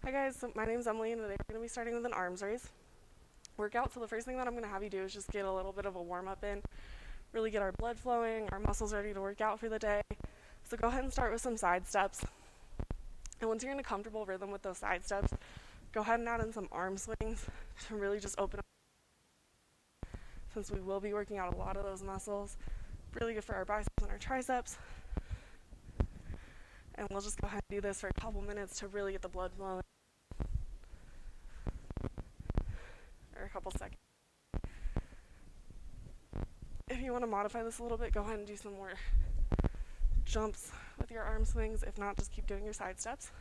Hi guys, so my name's Emily and today we're going to be starting with an arms raise workout. So the first thing that I'm going to have you do is just get a little bit of a warm up in, really get our blood flowing, our muscles ready to work out for the day. So go ahead and start with some side steps. And once you're in a comfortable rhythm with those side steps, go ahead and add in some arm swings to really just open up, since we will be working out a lot of those muscles. Really good for our biceps and our triceps. And we'll just go ahead and do this for a couple minutes to really get the blood flowing. Or a couple seconds. If you want to modify this a little bit, go ahead and do some more jumps with your arm swings. If not, just keep doing your side steps.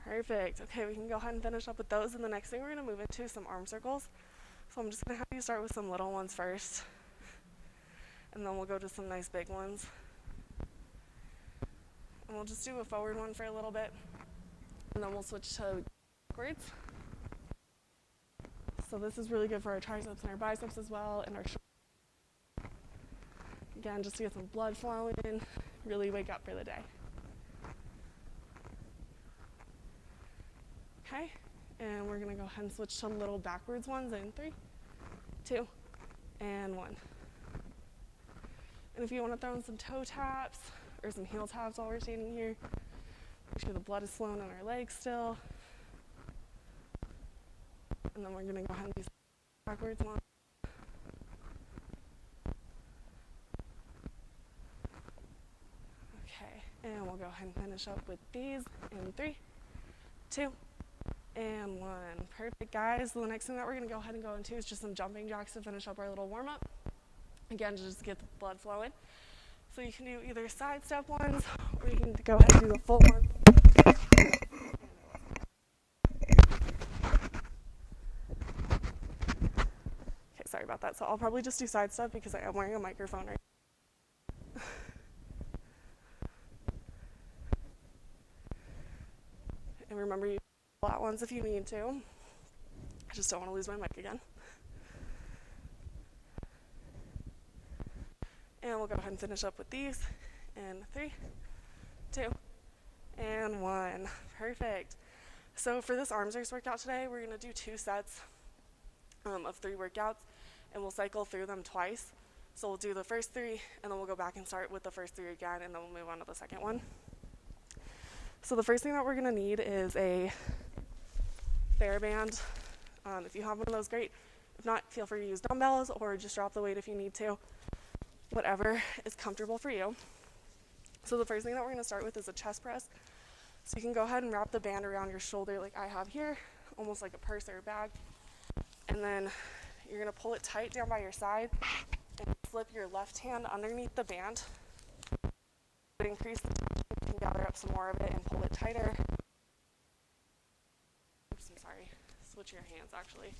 Perfect. Okay, we can go ahead and finish up with those. And the next thing we're going to move into some arm circles. So I'm just going to have you start with some little ones first. And then we'll go to some nice big ones. And we'll just do a forward one for a little bit. And then we'll switch to backwards. So this is really good for our triceps and our biceps as well, and our shoulders. Again, just to get some blood flowing, really wake up for the day. Okay, and we're gonna go ahead and switch to little backwards ones in 3, 2, and 1. And if you want to throw in some toe taps or some heel taps while we're standing here, make sure the blood is flowing in our legs still. And then we're going to go ahead and do some backwards one. Okay, and we'll go ahead and finish up with these in 3, 2, and 1. Perfect, guys. So the next thing that we're going to go ahead and go into is just some jumping jacks to finish up our little warm-up. Again, just to get the blood flowing. So you can do either side step ones, or you can go ahead and do the full one. Okay, sorry about that. So I'll probably just do side step because I am wearing a microphone right now. And remember, you can flat ones if you need to. I just don't want to lose my mic again. And we'll go ahead and finish up with these in 3, 2, and 1. Perfect. So for this arms race workout today, we're going to do 2 sets of 3 workouts, and we'll cycle through them twice. So we'll do the first 3, and then we'll go back and start with the first 3 again, and then we'll move on to the second one. So the first thing that we're going to need is a TheraBand. If you have one of those, great. If not, feel free to use dumbbells or just drop the weight if you need to. Whatever is comfortable for you. So the first thing that we're going to start with is a chest press. So you can go ahead and wrap the band around your shoulder like I have here, almost like a purse or a bag. And then you're going to pull it tight down by your side and slip your left hand underneath the band. Increase the tension, you can gather up some more of it and pull it tighter. Oops, I'm sorry. Switch your hands actually.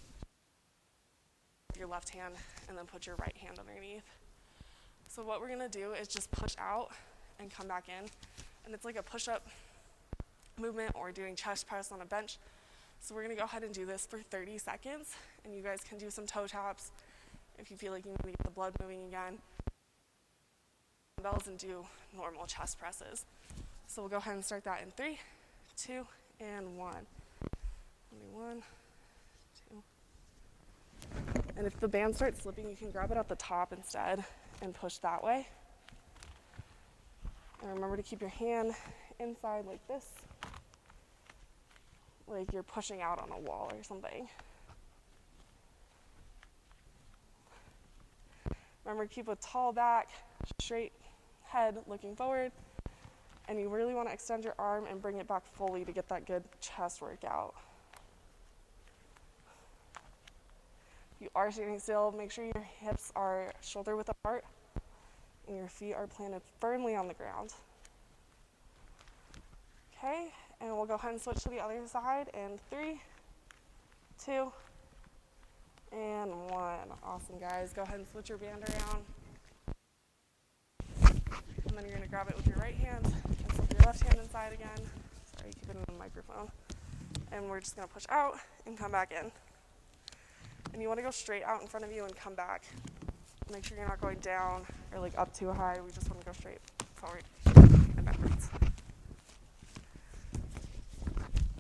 Your left hand and then put your right hand underneath. So what we're going to do is just push out and come back in. And it's like a push-up movement or doing chest press on a bench. So we're going to go ahead and do this for 30 seconds. And you guys can do some toe taps if you feel like you need to get the blood moving again. Dumbbells and do normal chest presses. So we'll go ahead and start that in 3, 2, and 1. 1, 2. And if the band starts slipping, you can grab it at the top instead and push that way. And remember to keep your hand inside like this, like you're pushing out on a wall or something. Remember, keep a tall back, straight head looking forward, and you really want to extend your arm and bring it back fully to get that good chest workout. If you are standing still, make sure your hips are shoulder width apart and your feet are planted firmly on the ground. Okay, and we'll go ahead and switch to the other side in 3, 2, and 1. Awesome, guys. Go ahead and switch your band around. And then you're going to grab it with your right hand and slip your left hand inside again. Sorry, keep it in the microphone. And we're just going to push out and come back in. And you want to go straight out in front of you and come back. Make sure you're not going down or like up too high. We just want to go straight forward and backwards.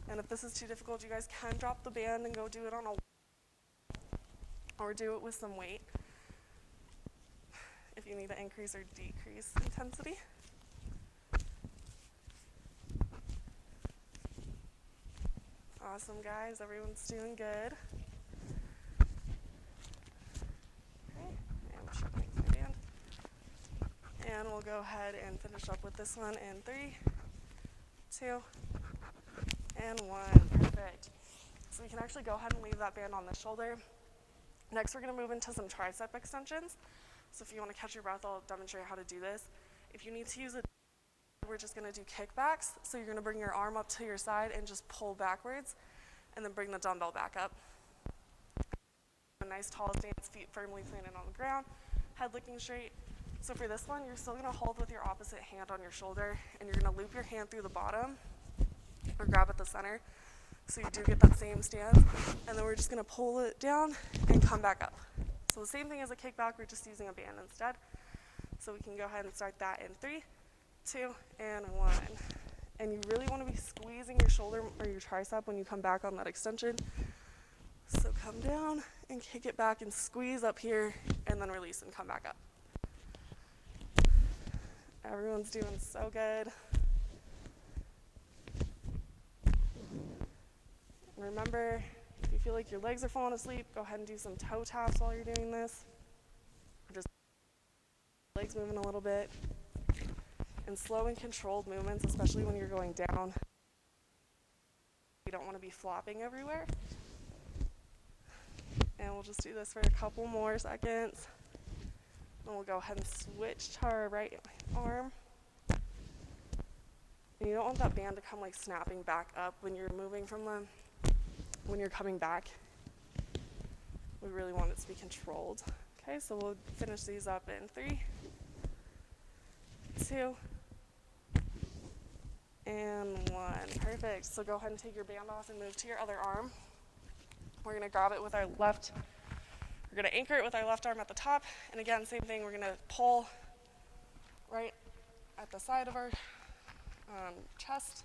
And if this is too difficult, you guys can drop the band and go do it on a wall, or do it with some weight if you need to increase or decrease intensity. Awesome, guys. Everyone's doing good. Okay, and sharpening my band. And we'll go ahead and finish up with this one in 3, 2, and 1. Perfect. So we can actually go ahead and leave that band on the shoulder. Next, we're going to move into some tricep extensions. So if you want to catch your breath, I'll demonstrate how to do this. If you need to use it, we're just going to do kickbacks. So you're going to bring your arm up to your side and just pull backwards, and then bring the dumbbell back up. A nice tall stance, feet firmly planted on the ground, head looking straight. So for this one, you're still going to hold with your opposite hand on your shoulder, and you're going to loop your hand through the bottom, or grab at the center, so you do get that same stance. And then we're just going to pull it down and come back up. So the same thing as a kickback, we're just using a band instead. So we can go ahead and start that in 3, 2, and 1. And you really want to be squeezing your shoulder or your tricep when you come back on that extension. So come down and kick it back and squeeze up here, and then release and come back up. Everyone's doing so good. Remember, if you feel like your legs are falling asleep, go ahead and do some toe taps while you're doing this. Just legs moving a little bit. And slow and controlled movements, especially when you're going down. You don't want to be flopping everywhere. And we'll just do this for a couple more seconds. And we'll go ahead and switch to our right arm. And you don't want that band to come like snapping back up when you're moving from them. When you're coming back, we really want it to be controlled. Okay, so we'll finish these up in 3, 2, and 1. Perfect. So go ahead and take your band off and move to your other arm. We're going to grab it with our left. We're going to anchor it with our left arm at the top. And again, same thing. We're going to pull right at the side of our chest.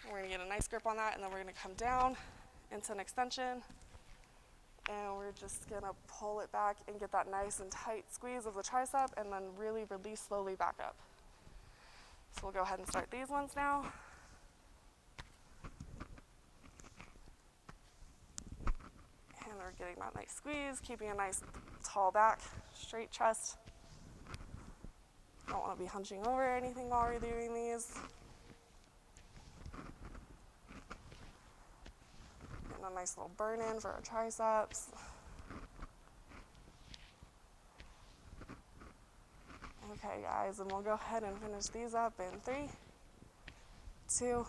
And we're going to get a nice grip on that, and then we're going to come down into an extension, and we're just going to pull it back and get that nice and tight squeeze of the tricep, and then really release slowly back up. So we'll go ahead and start these ones now. And we're getting that nice squeeze, keeping a nice tall back, straight chest. Don't want to be hunching over or anything while we're doing these. A nice little burn in for our triceps. Okay, guys, and we'll go ahead and finish these up in 3, 2,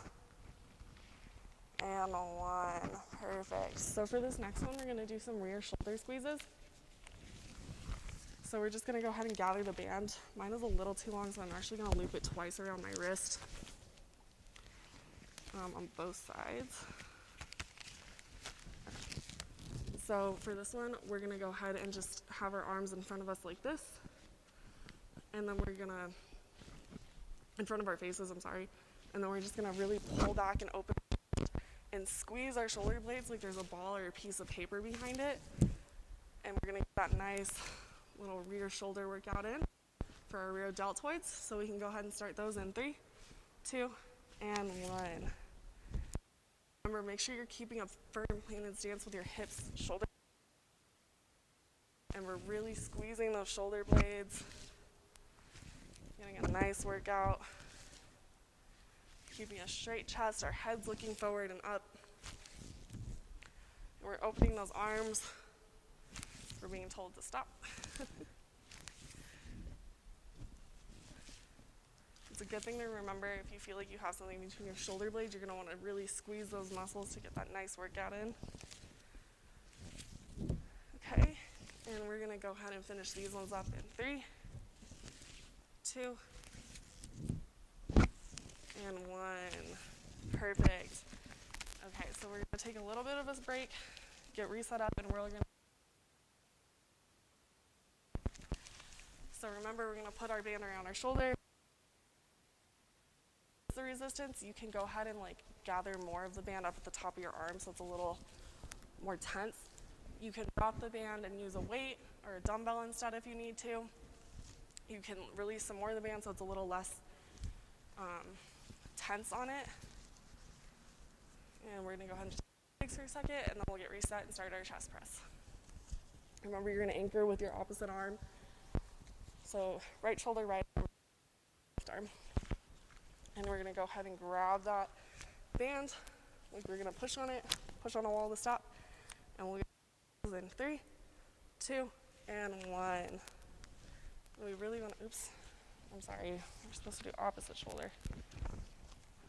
and 1. Perfect. So for this next one, we're going to do some rear shoulder squeezes. So we're just going to go ahead and gather the band. Mine is a little too long, so I'm actually going to loop it twice around my wrist on both sides. So for this one, we're going to go ahead and just have our arms in front of us like this. And then we're going to, in front of our faces, I'm sorry. And then we're just going to really pull back and open and squeeze our shoulder blades like there's a ball or a piece of paper behind it. And we're going to get that nice little rear shoulder workout in for our rear deltoids. So we can go ahead and start those in 3, 2, and 1. Remember, make sure you're keeping a firm planted stance with your hips, shoulder, and we're really squeezing those shoulder blades, getting a nice workout, keeping a straight chest, our heads looking forward and up. And we're opening those arms. We're being told to stop. It's a good thing to remember. If you feel like you have something between your shoulder blades, you're going to want to really squeeze those muscles to get that nice workout in. Okay, and we're going to go ahead and finish these ones up in 3, 2, and 1. Perfect. Okay, so we're going to take a little bit of a break, get reset up, and we're going to. So remember, we're going to put our band around our shoulder. resistance, you can go ahead and like gather more of the band up at the top of your arm so it's a little more tense. You can drop the band and use a weight or a dumbbell instead if you need to. You can release some more of the band so it's a little less tense on it. And we're going to go ahead and just take for a second, and then we'll get reset and start our chest press. Remember, you're going to anchor with your opposite arm. So right shoulder, right arm, left arm. And we're going to go ahead and grab that band. Like we're going to push on it, push on a wall to stop. And we'll get in 3, 2, and 1. We really want to, oops, I'm sorry. We're supposed to do opposite shoulder.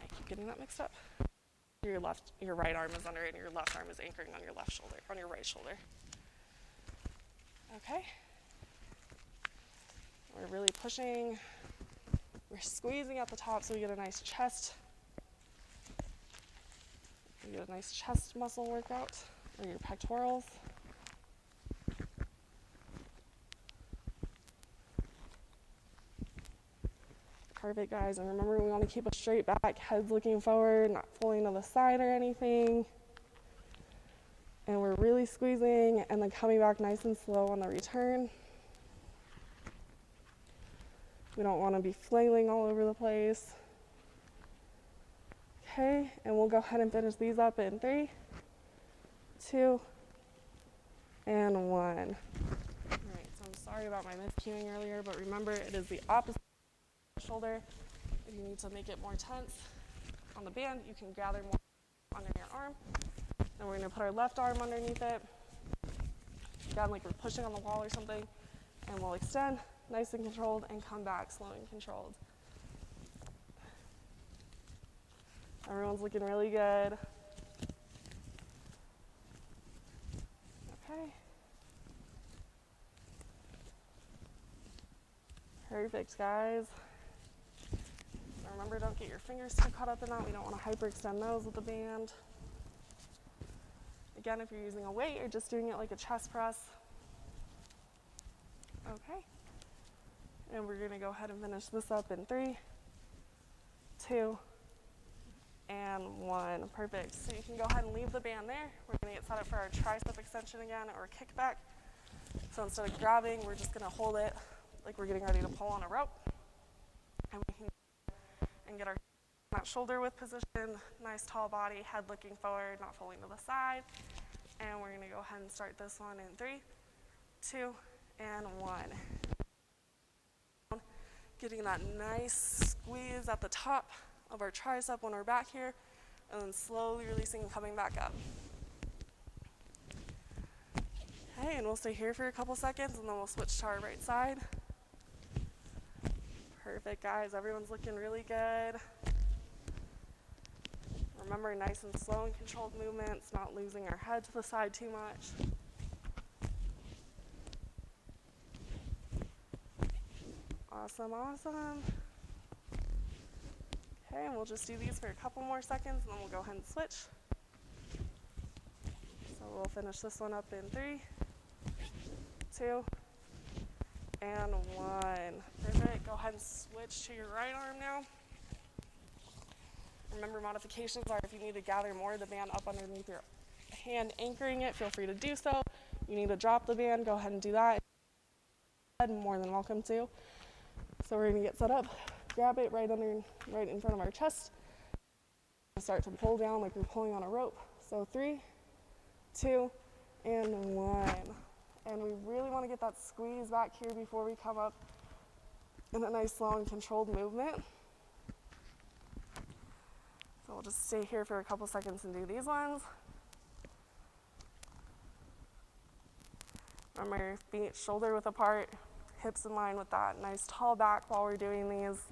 I keep getting that mixed up. Your right arm is under it, and your left arm is anchoring on your left shoulder, on your right shoulder. Okay. We're really pushing. We're squeezing at the top so we get a nice chest. You get a nice chest muscle workout, or your pectorals. Perfect, guys. And remember, we want to keep a straight back, heads looking forward, not pulling to the side or anything. And we're really squeezing and then coming back nice and slow on the return. We don't want to be flailing all over the place. Okay, and we'll go ahead and finish these up in 3, 2, and 1. All right, so I'm sorry about my miscuing earlier, but remember, it is the opposite shoulder. If you need to make it more tense on the band, you can gather more under your arm. Then we're going to put our left arm underneath it, again like we're pushing on the wall or something, and we'll extend nice and controlled and come back slow and controlled. Everyone's looking really good. Okay. Perfect, guys. Remember, don't get your fingers too caught up in that. We don't want to hyperextend those with the band. Again, if you're using a weight, you're just doing it like a chest press. Okay. And we're going to go ahead and finish this up in 3, 2, and 1. Perfect. So you can go ahead and leave the band there. We're going to get set up for our tricep extension again, or kickback. So instead of grabbing, we're just going to hold it like we're getting ready to pull on a rope. And we can and get our that shoulder width position, nice tall body, head looking forward, not falling to the side. And we're going to go ahead and start this one in 3, 2, and 1. Getting that nice squeeze at the top of our tricep when we're back here, and then slowly releasing and coming back up. Okay, and we'll stay here for a couple seconds, and then we'll switch to our right side. Perfect, guys. Everyone's looking really good. Remember, nice and slow and controlled movements, not losing our head to the side too much. Awesome, awesome. Okay, and we'll just do these for a couple more seconds, and then we'll go ahead and switch. So we'll finish this one up in 3, 2, and 1. Perfect. Go ahead and switch to your right arm now. Remember, modifications are if you need to gather more of the band up underneath your hand anchoring it, feel free to do so. You need to drop the band, go ahead and do that. More than welcome to. So we're going to get set up, grab it right in front of our chest. Start to pull down like we're pulling on a rope. So 3, 2, and 1. And we really want to get that squeeze back here before we come up in a nice, slow, and controlled movement. So we'll just stay here for a couple seconds and do these ones. Remember, your feet shoulder width apart, hips in line with that nice tall back while we're doing these.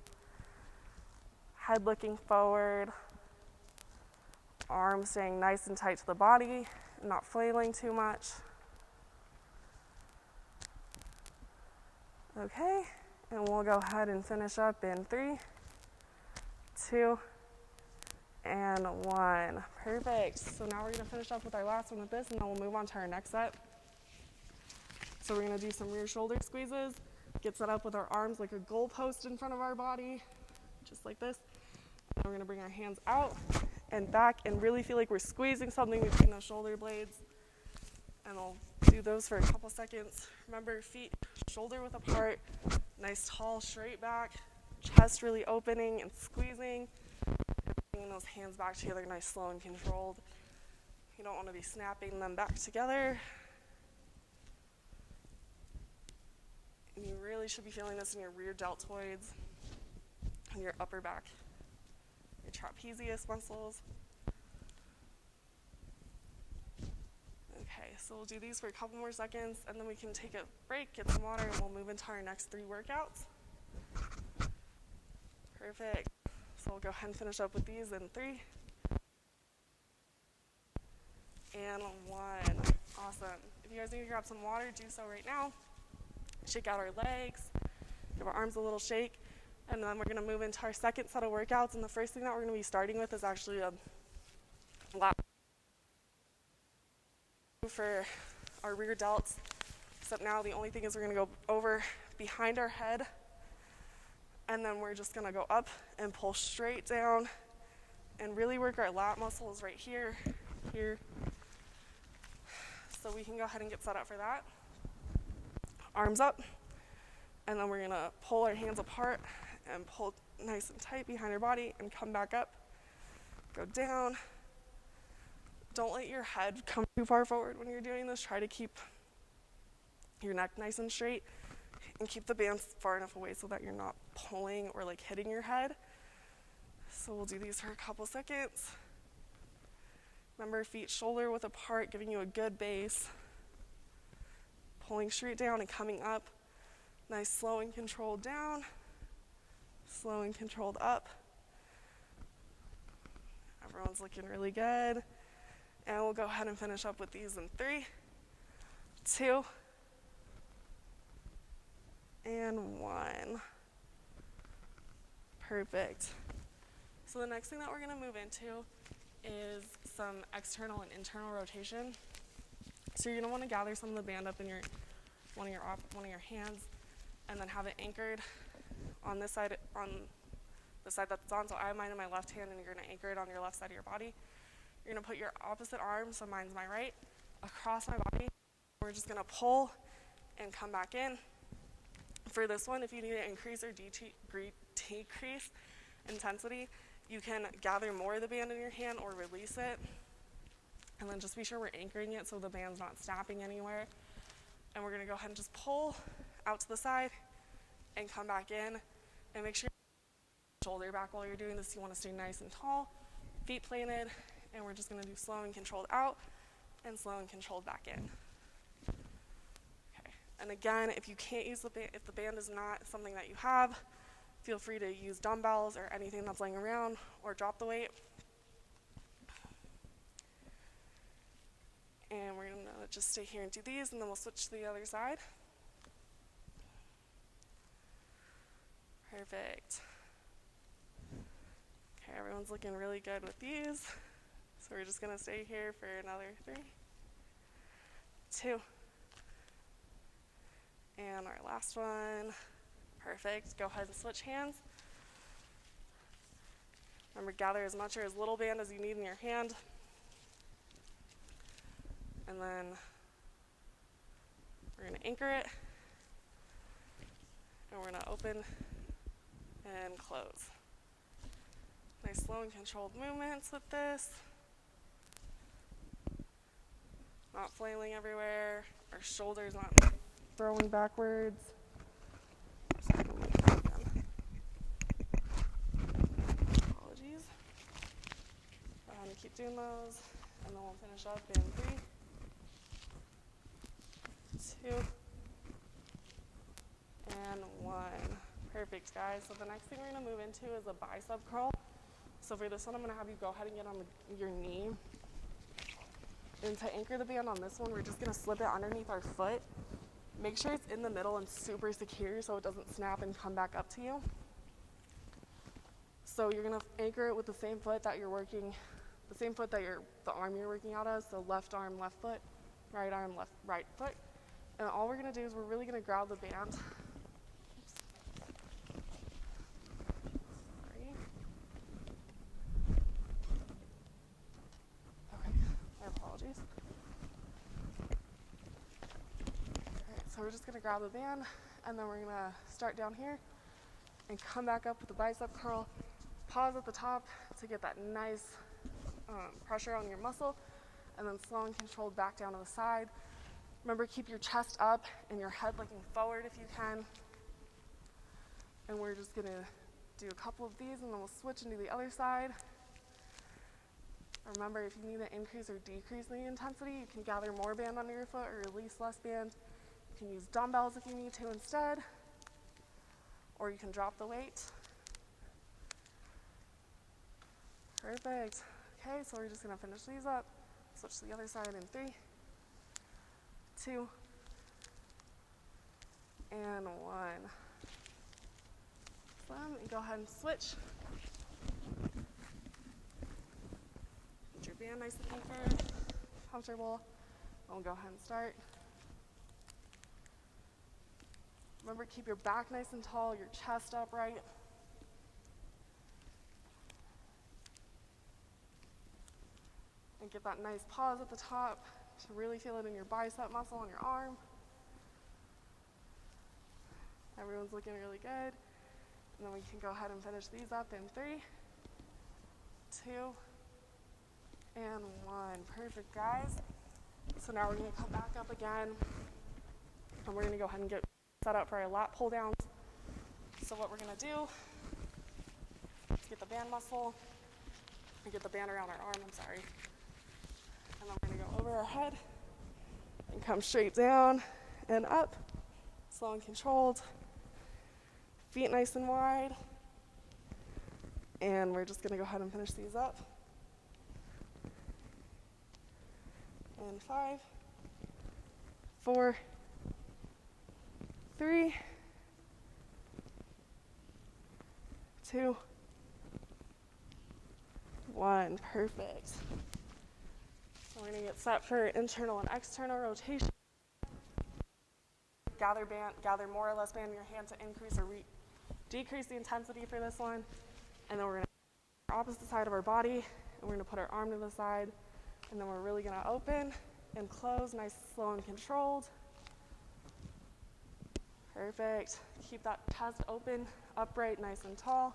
Head looking forward. Arms staying nice and tight to the body, not flailing too much. Okay, and we'll go ahead and finish up in 3, 2, and 1. Perfect. So now we're going to finish up with our last one with this, and then we'll move on to our next set. So we're going to do some rear shoulder squeezes, get set up with our arms like a goalpost in front of our body, just like this. And we're gonna bring our hands out and back and really feel like we're squeezing something between those shoulder blades. And we'll do those for a couple seconds. Remember, feet shoulder width apart, nice tall straight back, chest really opening and squeezing, and bringing those hands back together nice, slow and controlled. You don't want to be snapping them back together. And you really should be feeling this in your rear deltoids and your upper back, your trapezius muscles. Okay, so we'll do these for a couple more seconds, and then we can take a break, get some water, and we'll move into our next 3 workouts. Perfect. So we'll go ahead and finish up with these in 3 and 1. Awesome. If you guys need to grab some water, do so right now. Shake out our legs, give our arms a little shake, and then we're going to move into our second set of workouts. And the first thing that we're going to be starting with is actually a lat for our rear delts, except now the only thing is we're going to go over behind our head, and then we're just going to go up and pull straight down and really work our lat muscles right here. So we can go ahead and get set up for that. Arms up, and then we're going to pull our hands apart and pull nice and tight behind our body and come back up, go down. Don't let your head come too far forward when you're doing this. Try to keep your neck nice and straight and keep the bands far enough away so that you're not pulling or like hitting your head. So we'll do these for a couple seconds. Remember, feet shoulder width apart, giving you a good base. Pulling straight down and coming up. Nice slow and controlled down. Slow and controlled up. Everyone's looking really good. And we'll go ahead and finish up with these in 3, 2, and 1. Perfect. So the next thing that we're going to move into is some external and internal rotation. So you're going to want to gather some of the band up in one of your hands, and then have it anchored on this side, on the side that's on. So I have mine in my left hand, and you're going to anchor it on your left side of your body. You're going to put your opposite arm, so mine's my right, across my body. We're just going to pull and come back in. For this one, if you need to increase or decrease intensity, you can gather more of the band in your hand or release it. And then just be sure we're anchoring it so the band's not snapping anywhere. And we're going to go ahead and just pull out to the side and come back in. And make sure you shoulder back while you're doing this. You want to stay nice and tall, feet planted. And we're just going to do slow and controlled out and slow and controlled back in. Okay. And again, if you can't use the band, if the band is not something that you have, feel free to use dumbbells or anything that's laying around, or drop the weight. And we're going to just stay here and do these, and then we'll switch to the other side. Perfect. Okay, everyone's looking really good with these. So we're just going to stay here for another 3, 2, and our last one. Perfect. Go ahead and switch hands. Remember, gather as much or as little band as you need in your hand. And then we're going to anchor it. And we're going to open and close. Nice slow and controlled movements with this. Not flailing everywhere. Our shoulders not throwing backwards. Apologies. Go ahead and keep doing those. And then we'll finish up in 3, 2, and 1. Perfect, guys. So the next thing we're going to move into is a bicep curl. So for this one, I'm going to have you go ahead and get on your knee. And to anchor the band on this one, we're just going to slip it underneath our foot. Make sure it's in the middle and super secure so it doesn't snap and come back up to you. So you're going to anchor it with the same foot that you're working, the arm you're working out as. So left arm, left foot, right arm, right foot. And all we're going to do is we're really going to grab the band. So we're just gonna grab the band, and then we're gonna start down here and come back up with the bicep curl. Pause at the top to get that nice pressure on your muscle, and then slow and controlled back down to the side. Remember, keep your chest up and your head looking forward if you can. And we're just gonna do a couple of these, and then we'll switch into the other side. Remember, if you need to increase or decrease the intensity, you can gather more band under your foot or release less band. You can use dumbbells if you need to instead, or you can drop the weight. Perfect. Okay, so we're just gonna finish these up. Switch to the other side in 3, 2, and 1. And go ahead and switch. Get your band nice and anchored, comfortable. We'll go ahead and start. Remember, keep your back nice and tall, your chest upright. And get that nice pause at the top to really feel it in your bicep muscle on your arm. Everyone's looking really good. And then we can go ahead and finish these up in 3, 2, and 1. Perfect, guys. So now we're gonna come back up again, and we're gonna go ahead and get set up for our lat pull downs. So what we're gonna do is get the band muscle and get the band around our arm, and then we're gonna go over our head and come straight down and up, slow and controlled. Feet nice and wide. And we're just gonna go ahead and finish these up. And 5, 4, 3, 2, 1. Perfect. So we're gonna get set for internal and external rotation. Gather more or less band in your hand to increase or decrease the intensity for this one. And then we're gonna the opposite side of our body, and we're gonna put our arm to the side, and then we're really gonna open and close, nice, slow, and controlled. Perfect. Keep that chest open, upright, nice and tall.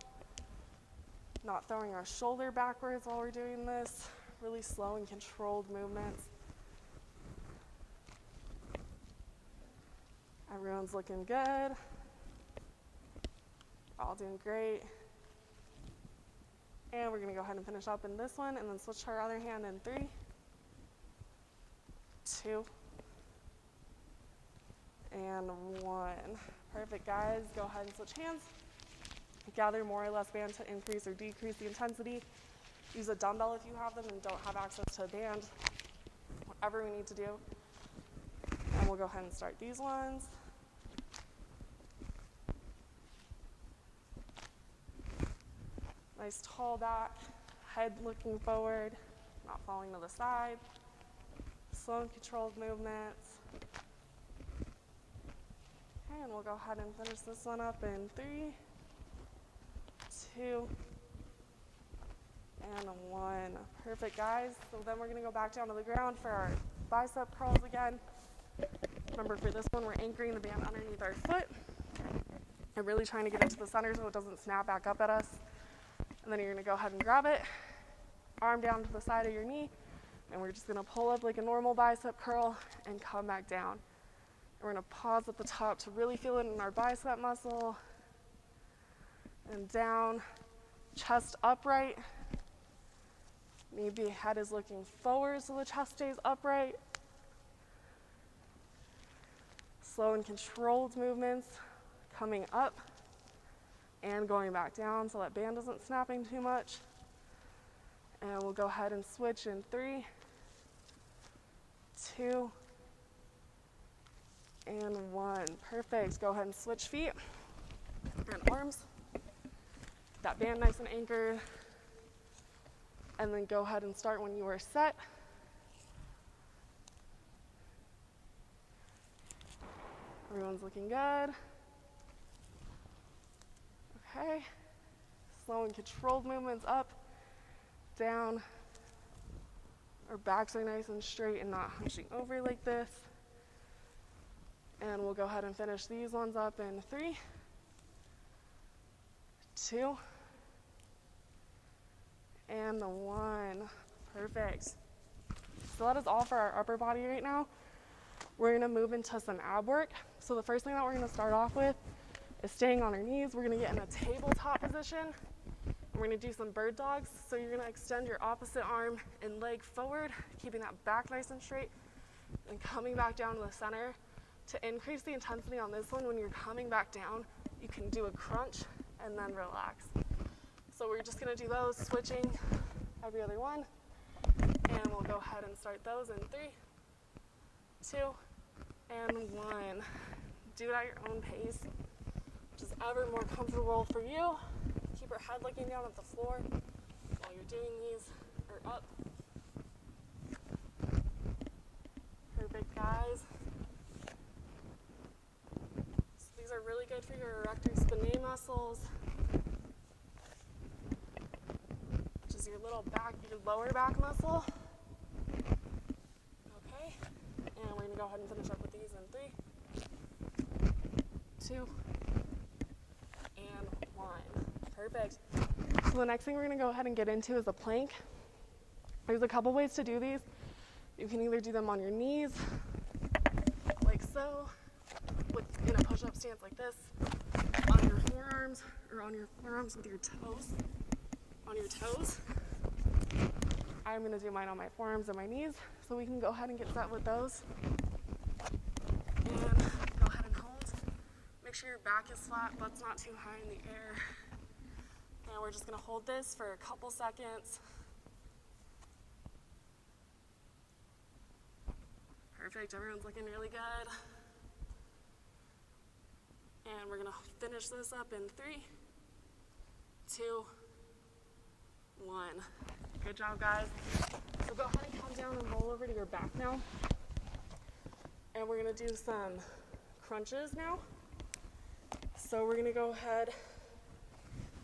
Not throwing our shoulder backwards while we're doing this. Really slow and controlled movements. Everyone's looking good. All doing great. And we're gonna go ahead and finish up in this one, and then switch to our other hand in 3, 2, and 1. Perfect, guys. Go ahead and switch hands. Gather more or less band to increase or decrease the intensity. Use a dumbbell if you have them and don't have access to a band. Whatever we need to do. And we'll go ahead and start these ones. Nice tall back, head looking forward, not falling to the side. Slow and controlled movements. Okay, and we'll go ahead and finish this one up in 3, 2, and 1. Perfect, guys. So then we're gonna go back down to the ground for our bicep curls again. Remember, for this one, we're anchoring the band underneath our foot and really trying to get it to the center so it doesn't snap back up at us. And then you're gonna go ahead and grab it, arm down to the side of your knee, and we're just gonna pull up like a normal bicep curl and come back down. And we're gonna pause at the top to really feel it in our bicep muscle. And down, chest upright. Maybe head is looking forward so the chest stays upright. Slow and controlled movements, coming up and going back down so that band isn't snapping too much. And we'll go ahead and switch in 3, 2, and 1. Perfect. Go ahead and switch feet and arms. That band nice and anchored. And then go ahead and start when you are set. Everyone's looking good. Okay. Slow and controlled movements up, down. Our backs are nice and straight and not hunching over like this. And we'll go ahead and finish these ones up in 3, 2, and 1. Perfect. So that is all for our upper body right now. We're gonna move into some ab work. So the first thing that we're gonna start off with is staying on our knees. We're gonna get in a tabletop position. We're gonna do some bird dogs. So you're gonna extend your opposite arm and leg forward, keeping that back nice and straight, and coming back down to the center. To increase the intensity on this one, when you're coming back down, you can do a crunch and then relax. So we're just gonna do those, switching every other one. And we'll go ahead and start those in 3, 2, and 1. Do it at your own pace, which is ever more comfortable for you. Keep your head looking down at the floor while you're doing these, or up. Perfect, guys. So these are really good for your erector spinae muscles, which is your little back, your lower back muscle. Okay, and we're gonna go ahead and finish up with these in 3, 2, and 1. Perfect. So the next thing we're gonna go ahead and get into is a plank. There's a couple ways to do these. You can either do them on your knees, like so, in a push-up stance like this, on your forearms, or on your forearms with your toes, on your toes. I'm gonna do mine on my forearms and my knees, so we can go ahead and get set with those. And go ahead and hold. Make sure your back is flat, butt's not too high in the air. And we're just gonna hold this for a couple seconds. Perfect, everyone's looking really good. And we're gonna finish this up in 3, 2, 1. Good job, guys. So go ahead and come down and roll over to your back now. And we're gonna do some crunches now. So we're gonna go ahead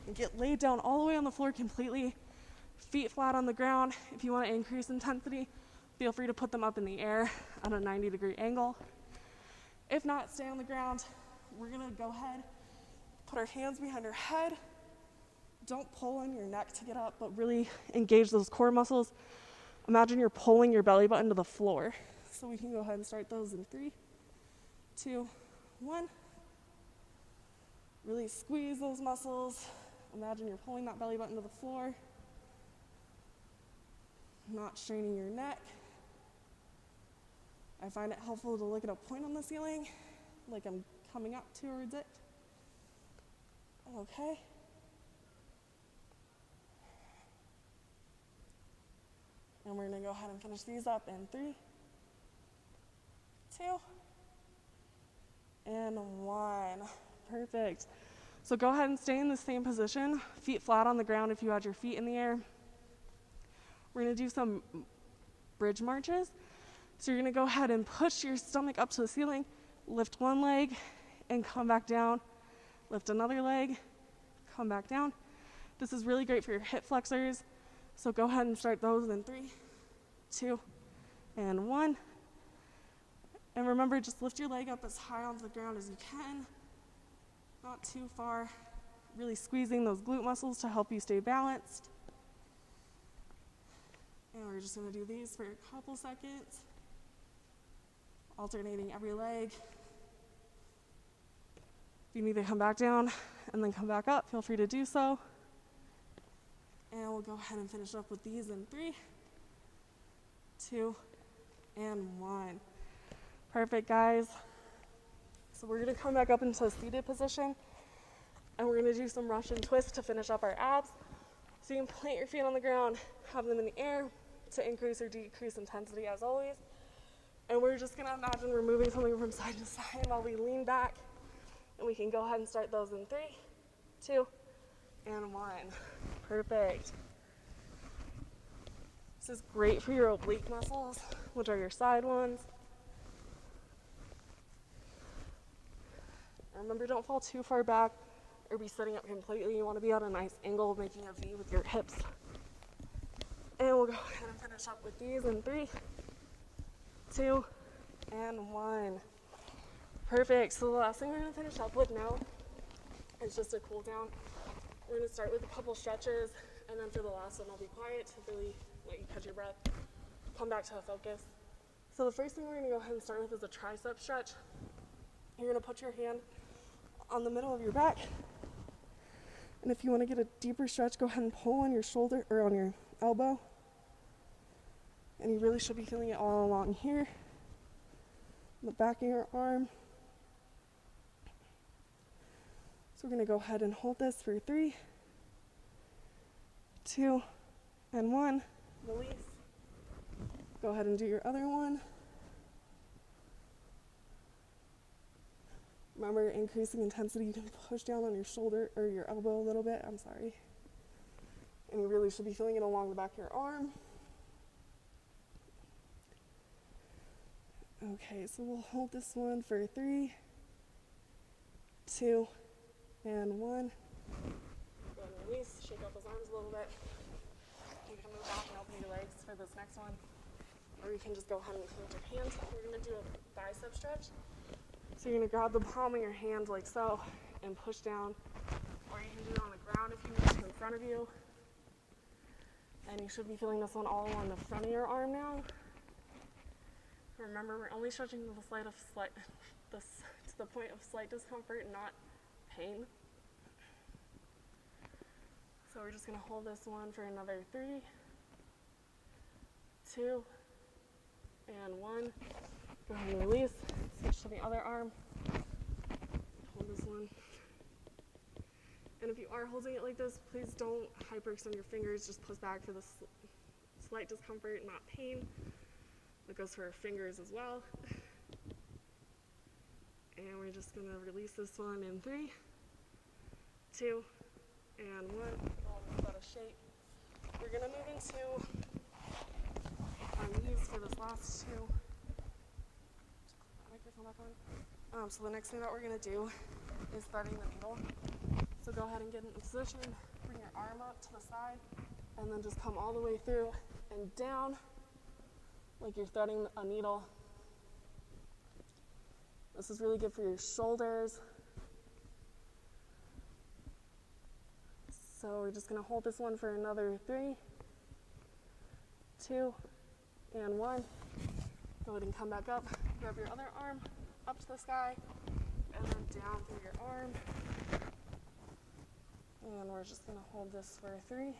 and get laid down all the way on the floor completely, feet flat on the ground. If you wanna increase intensity, feel free to put them up in the air at a 90-degree angle. If not, stay on the ground. We're gonna go ahead, put our hands behind our head. Don't pull on your neck to get up, but really engage those core muscles. Imagine you're pulling your belly button to the floor. So we can go ahead and start those in 3, 2, 1. Really squeeze those muscles. Imagine you're pulling that belly button to the floor. Not straining your neck. I find it helpful to look at a point on the ceiling, like I'm coming up towards it. Okay. And we're gonna go ahead and finish these up in 3, 2, and 1. Perfect. So go ahead and stay in the same position, feet flat on the ground if you had your feet in the air. We're gonna do some bridge marches. So you're gonna go ahead and push your stomach up to the ceiling, lift one leg and come back down, lift another leg, come back down. This is really great for your hip flexors. So go ahead and start those in 3, 2, and 1. And remember, just lift your leg up as high onto the ground as you can, not too far. Really squeezing those glute muscles to help you stay balanced. And we're just gonna do these for a couple seconds, alternating every leg. If you need to come back down and then come back up, feel free to do so. And we'll go ahead and finish up with these in 3, 2, and 1. Perfect, guys. So we're gonna come back up into a seated position, and we're gonna do some Russian twists to finish up our abs. So you can plant your feet on the ground, have them in the air to increase or decrease intensity as always. And we're just gonna imagine we're moving something from side to side while we lean back. And we can go ahead and start those in 3, 2, and 1. Perfect. This is great for your oblique muscles, which are your side ones. Remember, don't fall too far back or be sitting up completely. You want to be at a nice angle, making a V with your hips. And we'll go ahead and finish up with these in 3, 2, and 1. Perfect. So the last thing we're going to finish up with now is just a cool down. We're going to start with a couple stretches, and then for the last one, I'll be quiet to really let you catch your breath, come back to a focus. So the first thing we're going to go ahead and start with is a tricep stretch. You're going to put your hand on the middle of your back, and if you want to get a deeper stretch, go ahead and pull on your shoulder or on your elbow, and you really should be feeling it all along here, the back of your arm. So we're going to go ahead and hold this for 3, 2, and 1. Release. Go ahead and do your other one. Remember, increasing intensity, you can push down on your shoulder or your elbow a little bit, and you really should be feeling it along the back of your arm. Okay, so we'll hold this one for 3, 2, and 1. Go ahead and release, shake out those arms a little bit. You can move back and open your legs for this next one, or you can just go ahead and hold your hands. We're going to do a bicep stretch. So you're going to grab the palm of your hand like so and push down, or you can do it on the ground if you need to in front of you. And you should be feeling this one all along the front of your arm now. Remember, we're only stretching to the point of slight discomfort, not pain. So we're just going to hold this one for another 3, 2, and 1. Go ahead and release. Switch to the other arm. Hold this one. And if you are holding it like this, please don't hyperextend your fingers. Just push back for the slight discomfort, not pain. That goes for our fingers as well. And we're just going to release this one in 3, 2, and 1. Almost out of shape. We're going to move into our knees for this last 2. Microphone back on. So the next thing that we're going to do is threading the needle. So go ahead and get in a position, bring your arm up to the side, and then just come all the way through and down like you're threading a needle. This is really good for your shoulders. So we're just going to hold this one for another 3, 2, and 1. Go ahead and come back up. Grab your other arm up to the sky, and then down through your arm. And we're just going to hold this for 3,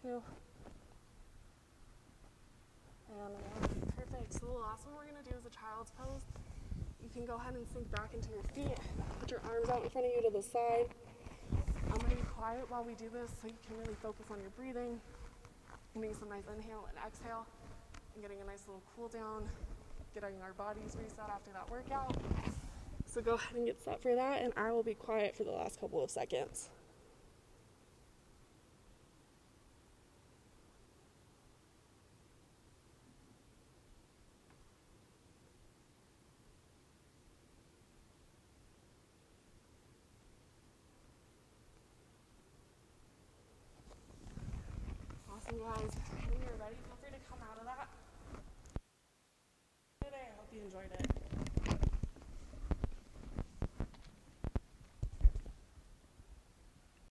2, and 1. Perfect. So the last one we're going to do is a child's pose. You can go ahead and sink back into your feet. Put your arms out in front of you to the side. I'm going to be quiet while we do this so you can really focus on your breathing. Getting some nice inhale and exhale, and getting a nice little cool down, getting our bodies reset after that workout. So go ahead and get set for that, and I will be quiet for the last couple of seconds. Awesome, guys. When you're ready, feel free to come out of that. Today, I hope you enjoyed it.